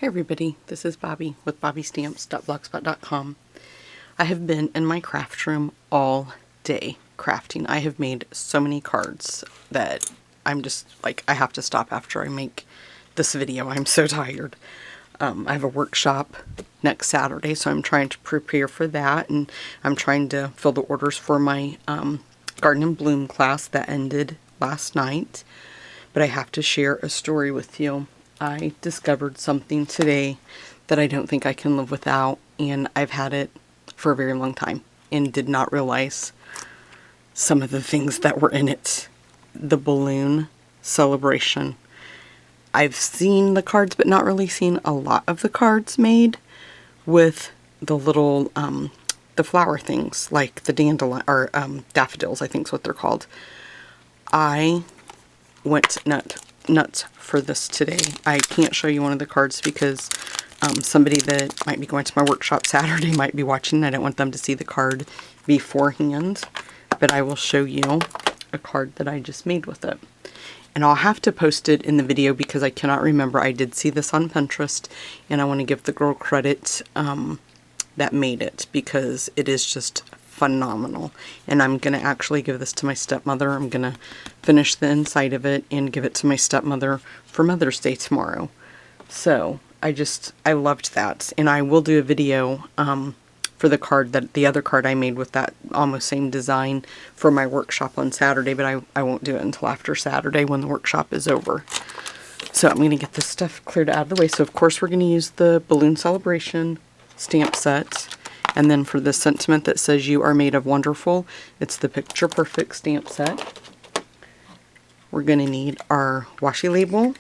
Hey everybody, this is Bobby with bobbystamps.blogspot.com. I have been in my craft room all day crafting. I have made so many cards that I'm just like, I have to stop after I make this video. I'm so tired. I have a workshop next Saturday, so I'm trying to prepare for that, and I'm trying to fill the orders for my Garden and Bloom class that ended last night. But I have to share a story with you. I discovered something today that I don't think I can live without, and I've had it for a very long time and did not realize some of the things that were in it. The balloon celebration. I've seen the cards, but not really seen a lot of the cards made with the little, the flower things, like the dandelion, or daffodils, I think is what they're called. I went nuts for this today. I can't show you one of the cards because somebody that might be going to my workshop Saturday might be watching. I don't want them to see the card beforehand, but I will show you a card that I just made with it. And I'll have to post it in the video because I cannot remember. I did see this on Pinterest, and I want to give the girl credit that made it, because it is just phenomenal. And I'm going to actually give this to my stepmother. I'm going to finish the inside of it and give it to my stepmother for Mother's Day tomorrow. So I loved that. And I will do a video for the card, the other card I made with that almost same design, for my workshop on Saturday, but I won't do it until after Saturday when the workshop is over. So I'm going to get this stuff cleared out of the way. So of course we're going to use the Balloon Celebration stamp set. And then for the sentiment that says "You are made of wonderful," it's the Picture Perfect stamp set. We're going to need our washi label,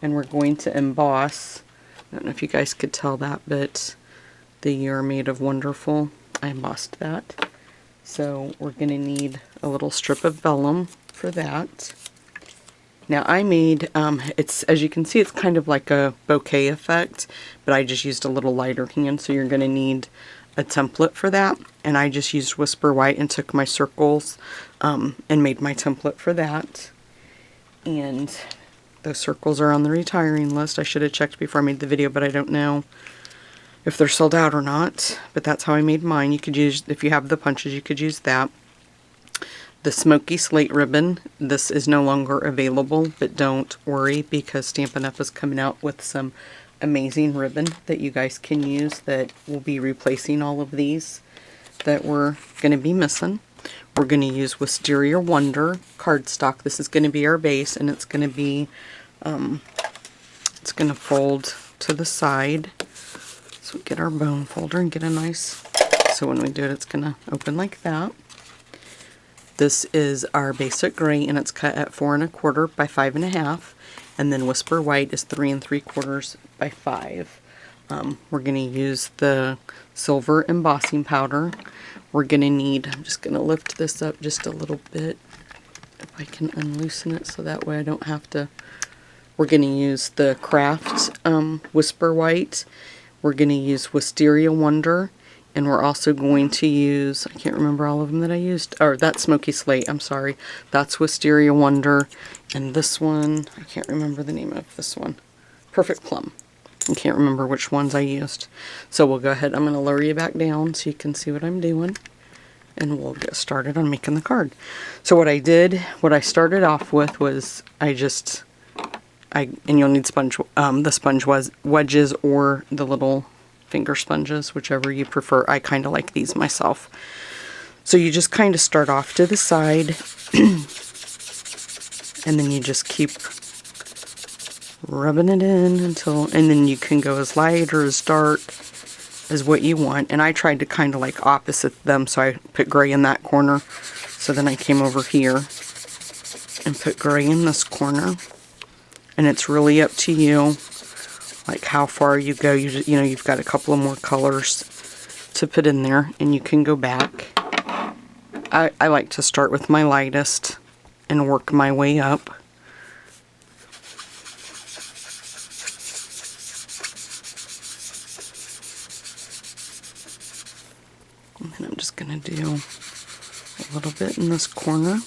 and we're going to emboss. I don't know if you guys could tell that, but the "You are made of wonderful," I embossed that. So we're going to need a little strip of vellum for that. Now I made, it's, as you can see, it's kind of like a bouquet effect, but I just used a little lighter hand, so you're going to need a template for that. And I just used Whisper White and took my circles and made my template for that. And those circles are on the retiring list. I should have checked before I made the video, but I don't know if they're sold out or not. But that's how I made mine. You could use, if you have the punches, you could use that. The Smoky Slate ribbon, this is no longer available, but don't worry, because Stampin' Up! Is coming out with some amazing ribbon that you guys can use that will be replacing all of these that we're going to be missing. We're going to use Wisteria Wonder cardstock. This is going to be our base, and it's going to be, it's going to fold to the side. So we get our bone folder and get a nice, so when we do it, it's going to open like that. This is our basic gray, and it's cut at 4 1/4 by 5 1/2, and then Whisper White is 3 3/4 by 5. We're going to use the silver embossing powder. We're going to need, I'm just going to lift this up just a little bit, if I can unloosen it so that way I don't have to. We're going to use the Craft Whisper White. We're going to use Wisteria Wonder. And we're also going to use, I can't remember all of them that I used, or that's Smoky Slate, I'm sorry. That's Wisteria Wonder. And this one, I can't remember the name of this one. Perfect Plum. I can't remember which ones I used. So we'll go ahead, I'm going to lower you back down so you can see what I'm doing. And we'll get started on making the card. So what I did, what I started off with was, and you'll need the sponge wedges or the little finger sponges, whichever you prefer. I kind of like these myself. So you just kind of start off to the side and then you just keep rubbing it in until, and then you can go as light or as dark as what you want. And I tried to kind of like opposite them, so I put gray in that corner. So then I came over here and put gray in this corner. And it's really up to you, like how far you go. You know, you've got a couple of more colors to put in there, and you can go back. I like to start with my lightest and work my way up. And then I'm just going to do a little bit in this corner.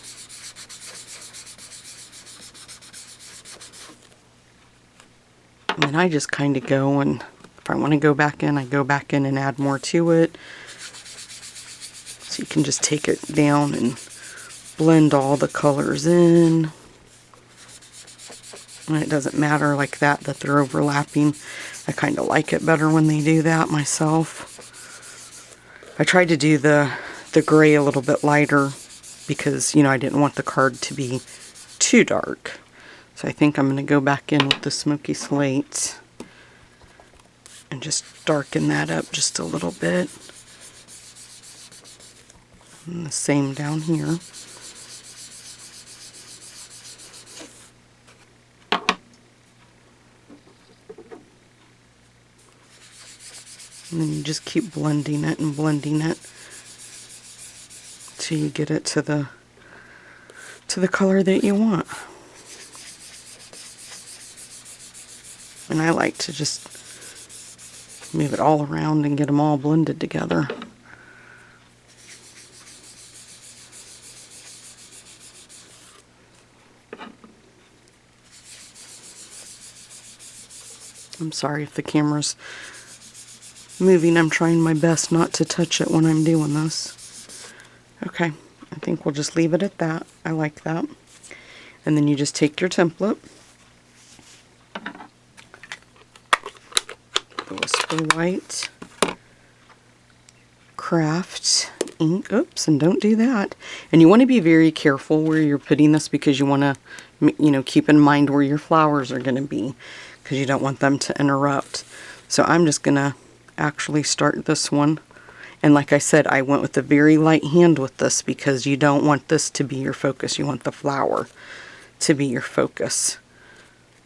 And And I just kind of go, and if I want to go back in, I go back in and add more to it. So you can just take it down and blend all the colors in. And it doesn't matter like that they're overlapping. I kind of like it better when they do that myself. I tried to do the gray a little bit lighter because, you know, I didn't want the card to be too dark. So I think I'm going to go back in with the smoky slate and just darken that up just a little bit. And the same down here. And then you just keep blending it and blending it till you get it to the color that you want. And I like to just move it all around and get them all blended together. I'm sorry if the camera's moving. I'm trying my best not to touch it when I'm doing this. Okay, I think we'll just leave it at that. I like that. And then you just take your template, the Whisper White Craft ink. Oops, and don't do that. And you want to be very careful where you're putting this because you want to, you know, keep in mind where your flowers are going to be because you don't want them to interrupt. So I'm just going to actually start this one, and like I said, I went with a very light hand with this because you don't want this to be your focus. You want the flower to be your focus.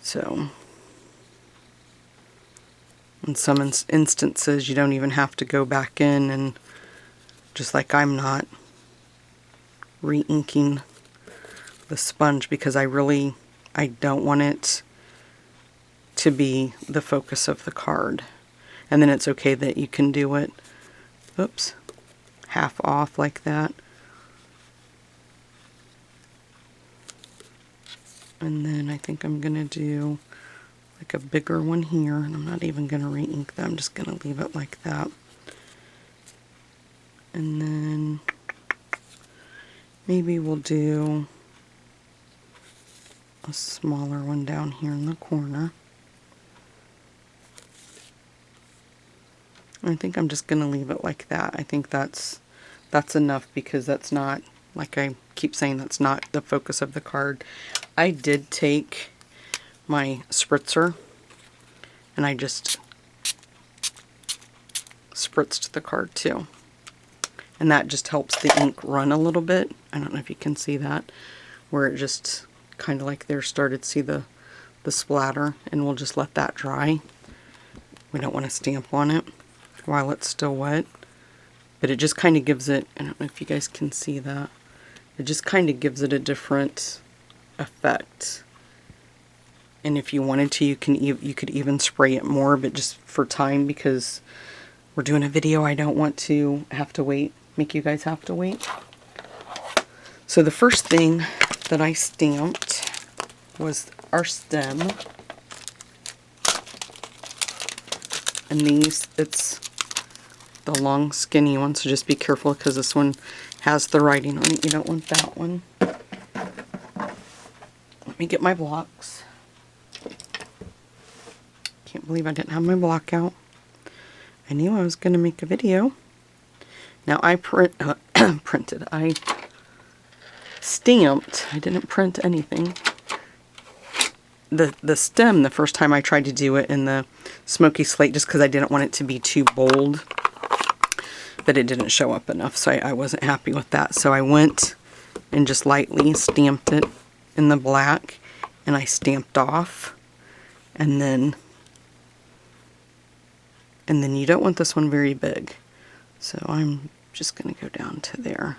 So in some instances you don't even have to go back in, and just like I'm not re-inking the sponge because I don't want it to be the focus of the card. And then it's okay that you can do it, oops, half off like that. And then I think I'm going to do like a bigger one here, and I'm not even going to re-ink that. I'm just going to leave it like that. And then maybe we'll do a smaller one down here in the corner. I think I'm just going to leave it like that. I think that's enough because that's not, like I keep saying, that's not the focus of the card. I did take my spritzer and I just spritzed the card too. And that just helps the ink run a little bit. I don't know if you can see that, where it just kind of like there started to see the splatter, and we'll just let that dry. We don't want to stamp on it while it's still wet, but it just kind of gives it, I don't know if you guys can see that, it just kind of gives it a different effect. And if you wanted to, you could even spray it more, but just for time, because we're doing a video, I don't want to have to wait, make you guys have to wait. So the first thing that I stamped was our stem. And these, it's the long skinny one, so just be careful because this one has the writing on it. You don't want that one. Let me get my blocks. Can't believe I didn't have my block out. I knew I was going to make a video. Now I I stamped, I didn't print anything. The stem, the first time I tried to do it in the smoky slate, just because I didn't want it to be too bold, but it didn't show up enough, so I wasn't happy with that. So I went and just lightly stamped it in the black, and I stamped off, and then you don't want this one very big, so I'm just going to go down to there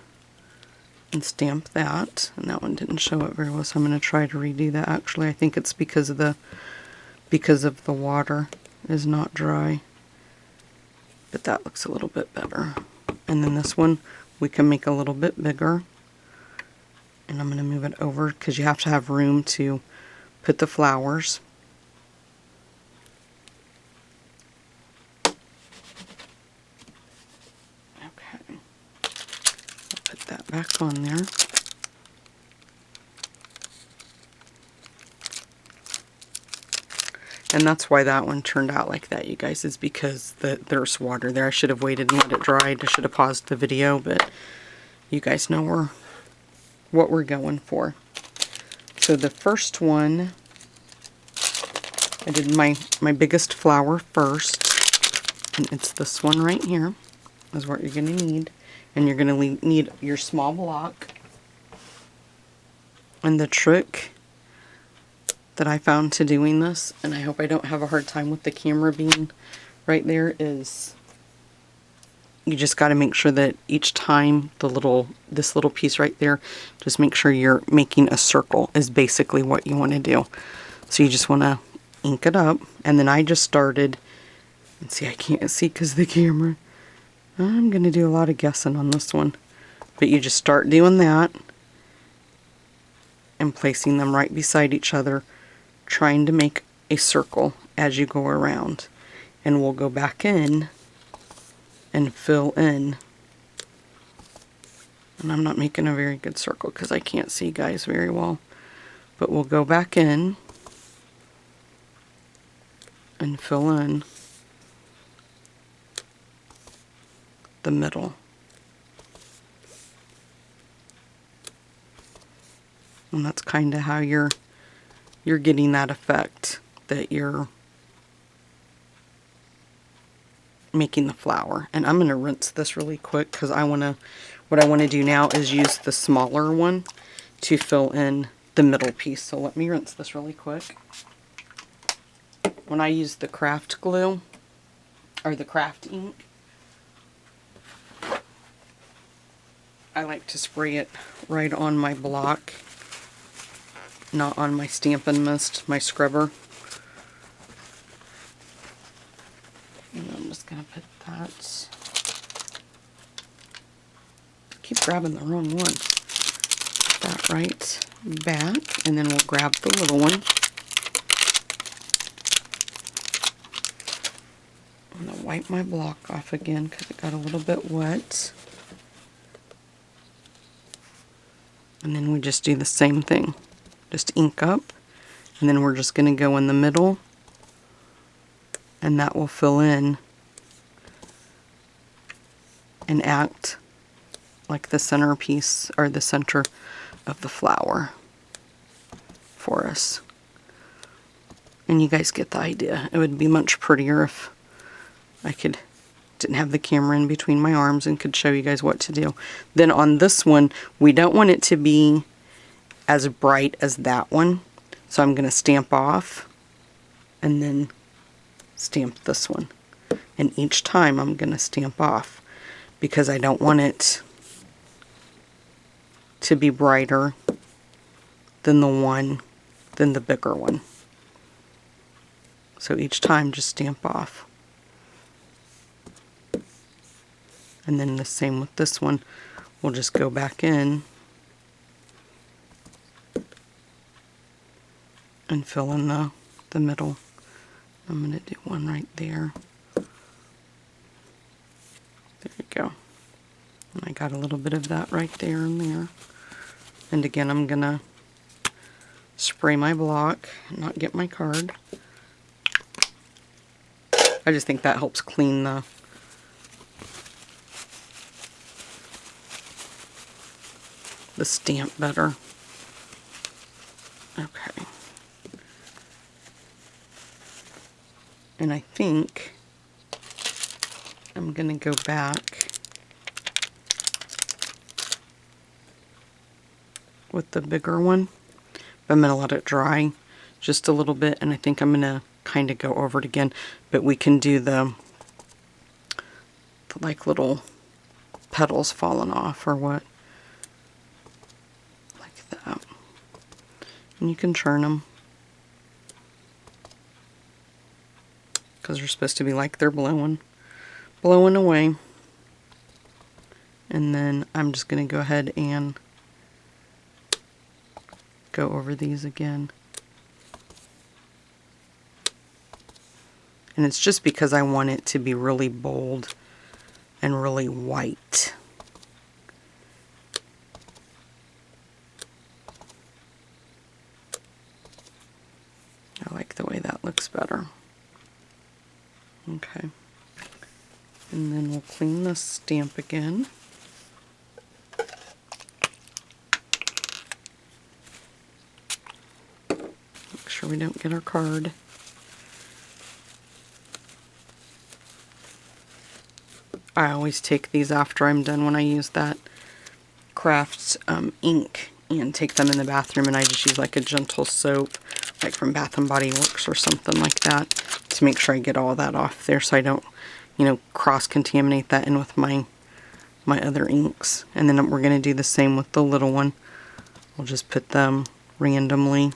and stamp that. And that one didn't show up very well, so I'm going to try to redo that. Actually, I think it's because of the water is not dry, but that looks a little bit better. And then this one we can make a little bit bigger, and I'm going to move it over because you have to have room to put the flowers. stuff on there. And that's why that one turned out like that, you guys, is because there's water there. I should have waited and let it dry. I should have paused the video, but you guys know what we're going for. So the first one, I did my biggest flower first, and it's this one right here is what you're going to need. And you're going to need your small block. And the trick that I found to doing this, and I hope I don't have a hard time with the camera being right there, is you just got to make sure that each time this little piece right there, just make sure you're making a circle is basically what you want to do. So you just want to ink it up, and then I just started, and see, I can't see because of the camera. I'm going to do a lot of guessing on this one, but you just start doing that and placing them right beside each other, trying to make a circle as you go around. And we'll go back in and fill in. And I'm not making a very good circle because I can't see, guys, very well. But we'll go back in and fill in the middle. And that's kind of how you're getting that effect that you're making the flower. And I'm going to rinse this really quick because what I want to do now is use the smaller one to fill in the middle piece. So let me rinse this really quick. When I use the craft glue or the craft ink, I like to spray it right on my block, not on my Stampin' Mist, my scrubber. And I'm just going to put that. Keep grabbing the wrong one. Put that right back, and then we'll grab the little one. I'm going to wipe my block off again because it got a little bit wet. And then we just do the same thing. Just ink up, and then we're just going to go in the middle, and that will fill in and act like the centerpiece or the center of the flower for us. And you guys get the idea. It would be much prettier if I didn't have the camera in between my arms and could show you guys what to do. Then on this one, we don't want it to be as bright as that one, so I'm going to stamp off and then stamp this one, and each time I'm going to stamp off because I don't want it to be brighter than the bigger one. So each time just stamp off. And then the same with this one, we'll just go back in and fill in the middle. I'm going to do one right there. There you go. And I got a little bit of that right there and there. And again, I'm going to spray my block, not get my card. I just think that helps clean the stamp better. Okay. And I think I'm going to go back with the bigger one. I'm going to let it dry just a little bit, and I think I'm going to kind of go over it again. But we can do the like little petals falling off or what. Like that. And you can churn them, because they're supposed to be like they're blowing away. And then I'm just going to go ahead and go over these again. And it's just because I want it to be really bold and really white. way that looks better. Okay. And then we'll clean the stamp again. Make sure we don't get our card. I always take these after I'm done when I use that Crafts ink and take them in the bathroom, and I just use like a gentle soap, like from Bath and Body Works or something like that, to make sure I get all that off there so I don't, you know, cross-contaminate that in with my other inks. And then we're going to do the same with the little one. We'll just put them randomly.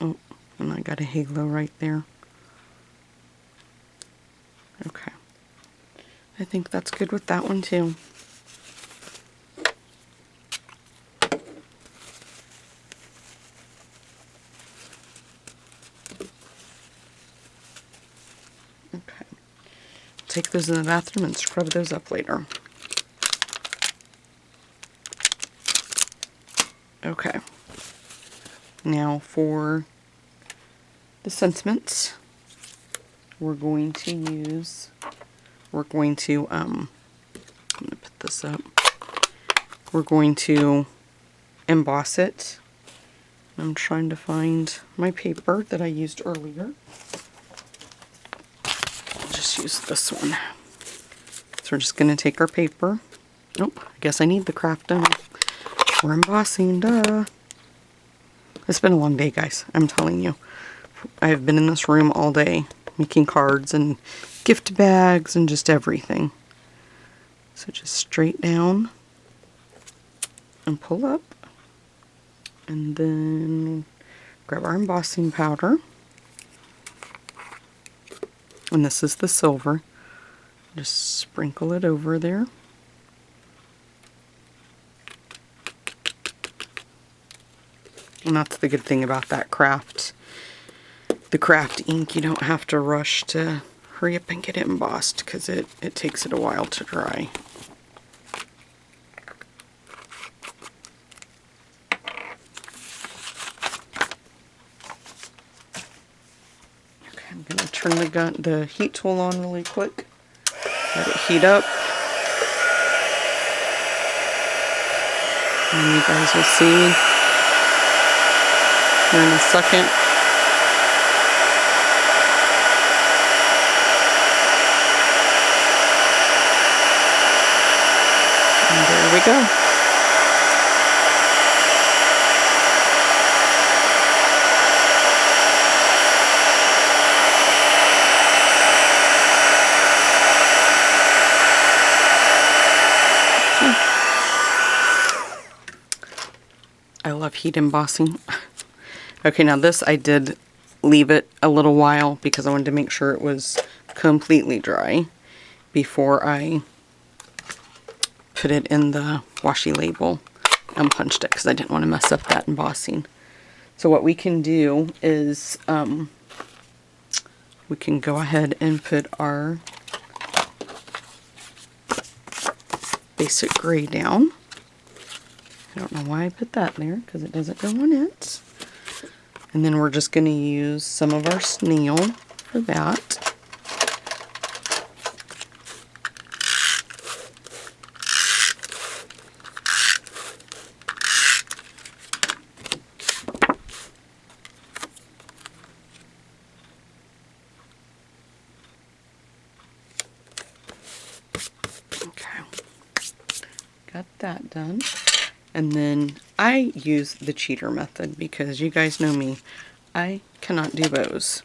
Oh, and I got a halo right there. Okay. I think that's good with that one too. Okay. Take those in the bathroom and scrub those up later. Okay. Now for the sentiments, we're going to I'm going to put this up. We're going to emboss it. I'm trying to find my paper that I used earlier. I'll just use this one. So we're just going to take our paper. Oh, I guess I need the craft done. We're embossing, duh. It's been a long day, guys. I'm telling you. I've been in this room all day making cards and gift bags and just everything. So just straight down and pull up, and then grab our embossing powder, and this is the silver. Just sprinkle it over there. And that's the good thing about that craft. The craft ink, you don't have to rush to hurry up and get it embossed because it takes it a while to dry. Okay, I'm going to turn the heat tool on really quick. Let it heat up. And you guys will see here in a second. And there we go. I love heat embossing. Okay, now this I did leave it a little while because I wanted to make sure it was completely dry before I put it in the washi label and punched it because I didn't want to mess up that embossing. So what we can do is we can go ahead and put our basic gray down. I don't know why I put that there because it doesn't go on it. And then we're just going to use some of our snail for that. Okay, got that done. And then I use the cheater method because you guys know me, I cannot do bows.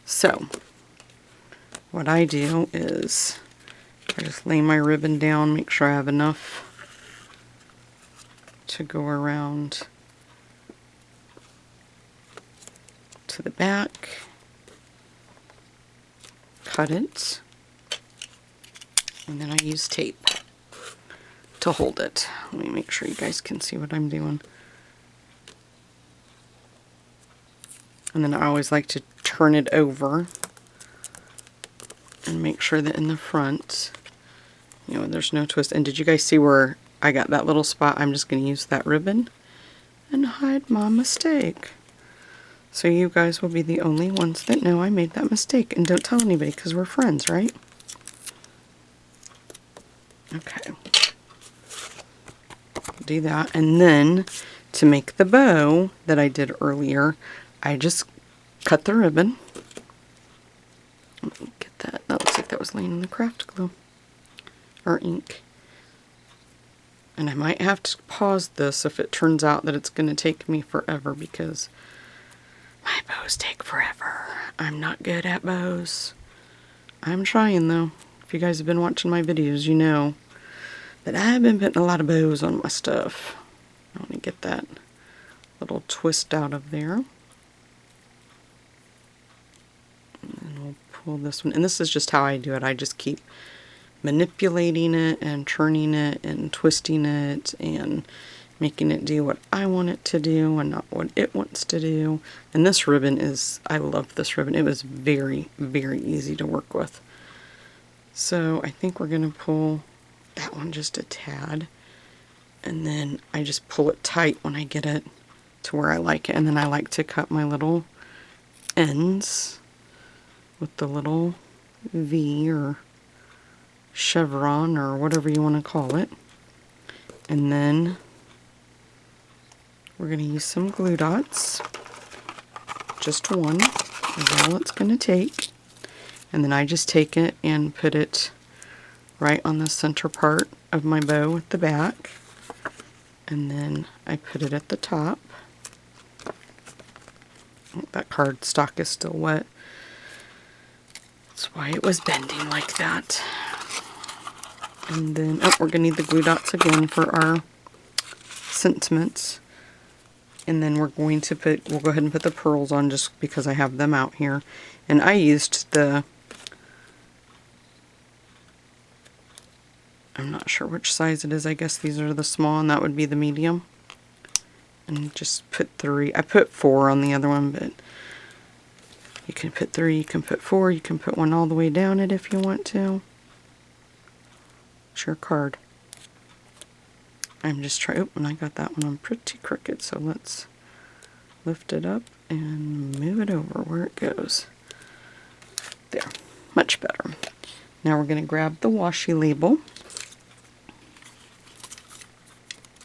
So what I do is I just lay my ribbon down, make sure I have enough to go around to the back, cut it, and then I use tape to hold it. Let me make sure you guys can see what I'm doing. And then I always like to turn it over and make sure that in the front, you know, there's no twist. And did you guys see where I got that little spot? I'm just going to use that ribbon and hide my mistake. So you guys will be the only ones that know I made that mistake. And don't tell anybody because we're friends, right? Okay. Do that. And then to make the bow that I did earlier, I just cut the ribbon. Let me get that. That looks like that was laying in the craft glue or ink. And I might have to pause this if it turns out that it's going to take me forever, because my bows take forever. I'm not good at bows. I'm trying though. If you guys have been watching my videos, you know that I've been putting a lot of bows on my stuff. I want to get that little twist out of there. And then we'll pull this one. And this is just how I do it. I just keep manipulating it and turning it and twisting it and making it do what I want it to do and not what it wants to do. And this ribbon is, I love this ribbon. It was very, very easy to work with. So I think we're going to pull that one just a tad. And then I just pull it tight when I get it to where I like it. And then I like to cut my little ends with the little V or chevron or whatever you want to call it. And then we're going to use some glue dots. Just one is all it's going to take. And then I just take it and put it right on the center part of my bow at the back. And then I put it at the top. That cardstock is still wet. That's why it was bending like that. And then, oh, we're going to need the glue dots again for our sentiments. And then we're going to put, we'll go ahead and put the pearls on just because I have them out here. And I used the, I'm not sure which size it is. I guess these are the small and that would be the medium. And just put 3. I put 4 on the other one, but you can put 3, you can put 4, you can put one all the way down it if you want to. It's your card. I'm just trying, oh, and I got that one on pretty crooked, so let's lift it up and move it over where it goes. There, much better. Now we're going to grab the washi label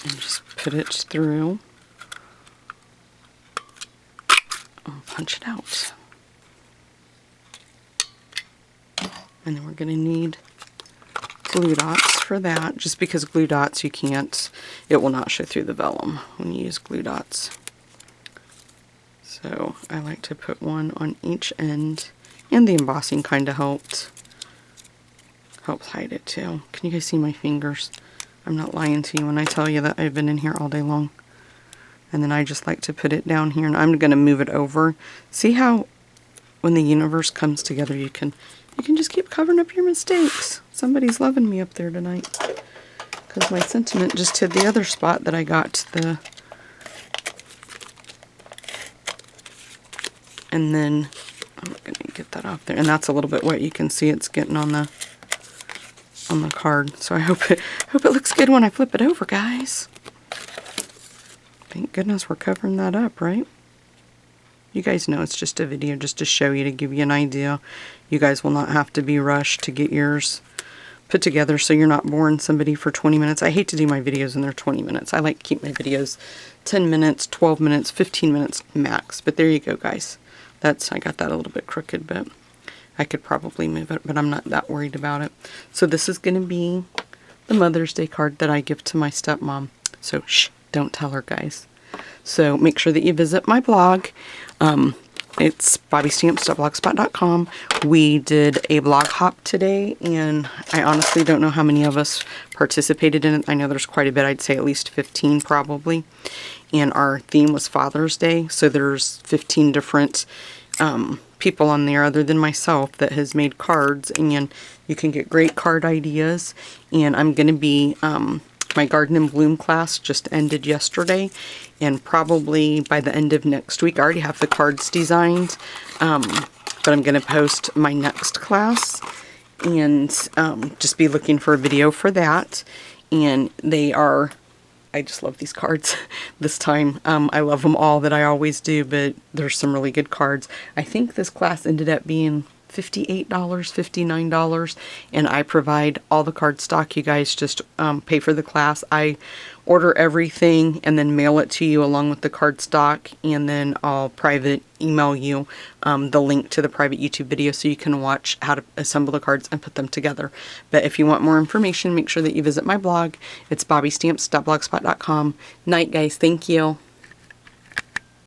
and just put it through. I'll punch it out. And then we're going to need glue dots for that, just because glue dots you can't, it will not show through the vellum when you use glue dots. So I like to put one on each end, and the embossing kind of helps hide it too. Can you guys see my fingers? I'm not lying to you when I tell you that I've been in here all day long. And then I just like to put it down here, and I'm going to move it over. See how when the universe comes together you can just keep covering up your mistakes. Somebody's loving me up there tonight. Because my sentiment just hid the other spot that I got the... And then I'm going to get that off there. And that's a little bit wet. You can see it's getting on the card. So I hope it looks good when I flip it over, guys. Thank goodness we're covering that up, right? You guys know it's just a video just to show you, to give you an idea. You guys will not have to be rushed to get yours put together, so you're not boring somebody for 20 minutes. I hate to do my videos and they're 20 minutes. I like to keep my videos 10 minutes, 12 minutes, 15 minutes max. But there you go, guys. I got that a little bit crooked, but I could probably move it, but I'm not that worried about it. So this is going to be the Mother's Day card that I give to my stepmom. So shh, don't tell her, guys. So make sure that you visit my blog. It's bobbystamps.blogspot.com. We did a blog hop today, and I honestly don't know how many of us participated in it. I know there's quite a bit. I'd say at least 15 probably. And our theme was Father's Day, so there's 15 different people on there other than myself that has made cards, and you can get great card ideas. And I'm going to be... my Garden and Bloom class just ended yesterday, and probably by the end of next week, I already have the cards designed, but I'm going to post my next class, and just be looking for a video for that. And they are I just love these cards this time. I love them all that I always do, but there's some really good cards. I think this class ended up being $58, $59, and I provide all the card stock. You guys just pay for the class. I order everything and then mail it to you along with the card stock, and then I'll private email you the link to the private YouTube video so you can watch how to assemble the cards and put them together. But if you want more information, make sure that you visit my blog. It's bobbystamps.blogspot.com. Night, guys. Thank you.